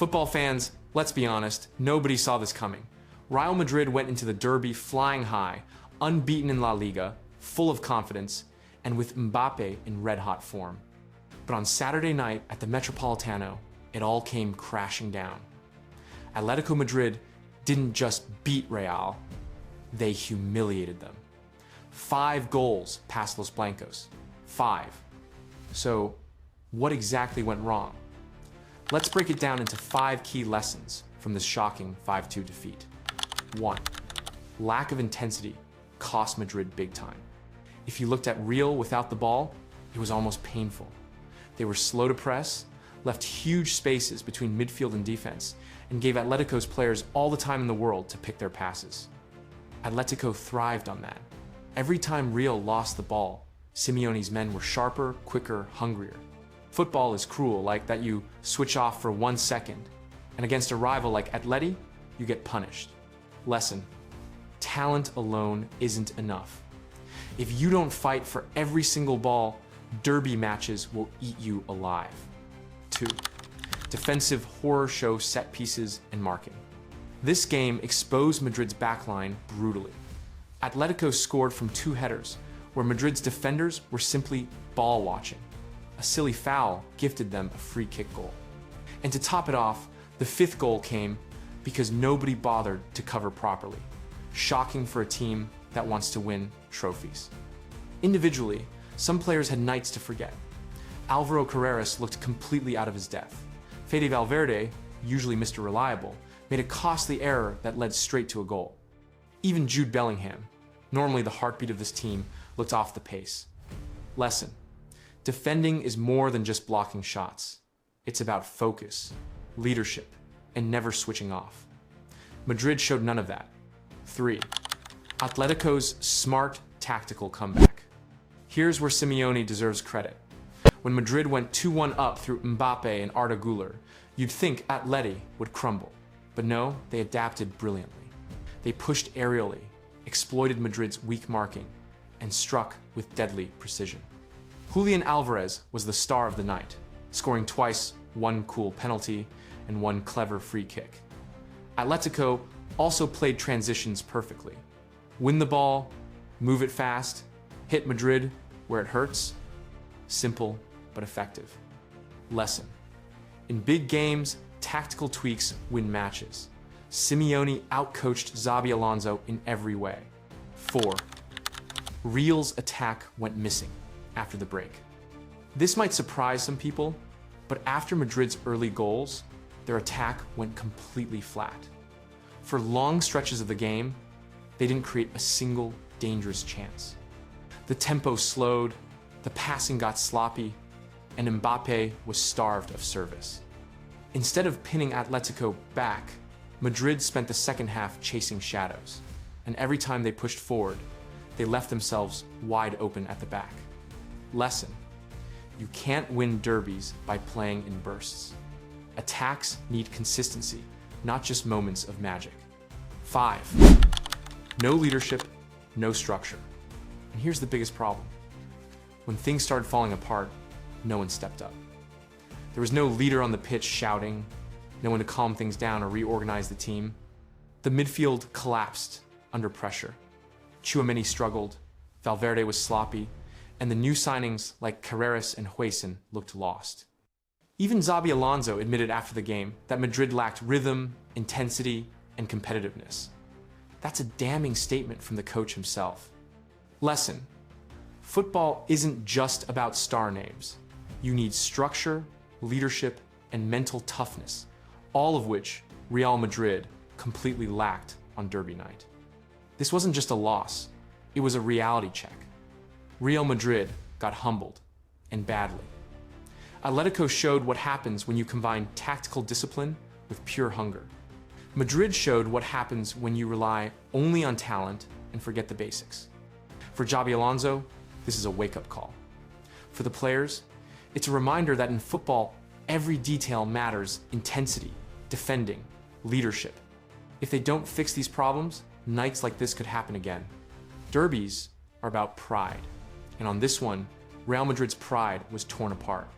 Football fans, let's be honest, nobody saw this coming. Real Madrid went into the derby flying high, unbeaten in La Liga, full of confidence, and with Mbappe in red-hot form. But on Saturday night at the Metropolitano, it all came crashing down. Atletico Madrid didn't just beat Real, they humiliated them. 5 goals past Los Blancos. 5. So, what exactly went wrong? Let's break it down into 5 key lessons from this shocking 5-2 defeat. 1. Lack of intensity cost Madrid big time. If you looked at Real without the ball, it was almost painful. They were slow to press, left huge spaces between midfield and defense, and gave Atletico's players all the time in the world to pick their passes. Atletico thrived on that. Every time Real lost the ball, Simeone's men were sharper, quicker, hungrier. Football is cruel, like that you switch off for 1 second, and against a rival like Atleti, you get punished. Lesson: talent alone isn't enough. If you don't fight for every single ball, derby matches will eat you alive. 2. Defensive horror show set pieces and marking. This game exposed Madrid's backline brutally. Atletico scored from 2 headers, where Madrid's defenders were simply ball watching. A silly foul gifted them a free kick goal. And to top it off, the 5th goal came because nobody bothered to cover properly. Shocking for a team that wants to win trophies. Individually, some players had nights to forget. Alvaro Carreras looked completely out of his depth. Fede Valverde, usually Mr. Reliable, made a costly error that led straight to a goal. Even Jude Bellingham, normally the heartbeat of this team, looked off the pace. Lesson: defending is more than just blocking shots. It's about focus, leadership, and never switching off. Madrid showed none of that. 3. Atletico's smart tactical comeback. Here's where Simeone deserves credit. When Madrid went 2-1 up through Mbappe and Arda Güler, you'd think Atleti would crumble. But no, they adapted brilliantly. They pushed aerially, exploited Madrid's weak marking, and struck with deadly precision. Julian Alvarez was the star of the night, scoring twice, 1 cool penalty and 1 clever free kick. Atletico also played transitions perfectly. Win the ball, move it fast, hit Madrid where it hurts. Simple but effective. Lesson: in big games, tactical tweaks win matches. Simeone outcoached Xabi Alonso in every way. 4. Real's attack went missing after the break. This might surprise some people, but after Madrid's early goals, their attack went completely flat. For long stretches of the game, they didn't create a single dangerous chance. The tempo slowed, the passing got sloppy, and Mbappe was starved of service. Instead of pinning Atletico back, Madrid spent the second half chasing shadows, and every time they pushed forward, they left themselves wide open at the back. Lesson: you can't win derbies by playing in bursts. Attacks need consistency, not just moments of magic. 5. No leadership, no structure. And here's the biggest problem. When things started falling apart, no one stepped up. There was no leader on the pitch shouting, no one to calm things down or reorganize the team. The midfield collapsed under pressure. Tchouaméni struggled, Valverde was sloppy, and the new signings like Carreras and Huijsen looked lost. Even Xabi Alonso admitted after the game that Madrid lacked rhythm, intensity, and competitiveness. That's a damning statement from the coach himself. Lesson: football isn't just about star names. You need structure, leadership, and mental toughness, all of which Real Madrid completely lacked on Derby night. This wasn't just a loss, it was a reality check. Real Madrid got humbled, and badly. Atletico showed what happens when you combine tactical discipline with pure hunger. Madrid showed what happens when you rely only on talent and forget the basics. For Xabi Alonso, this is a wake-up call. For the players, it's a reminder that in football, every detail matters: intensity, defending, leadership. If they don't fix these problems, nights like this could happen again. Derbies are about pride, and on this one, Real Madrid's pride was torn apart.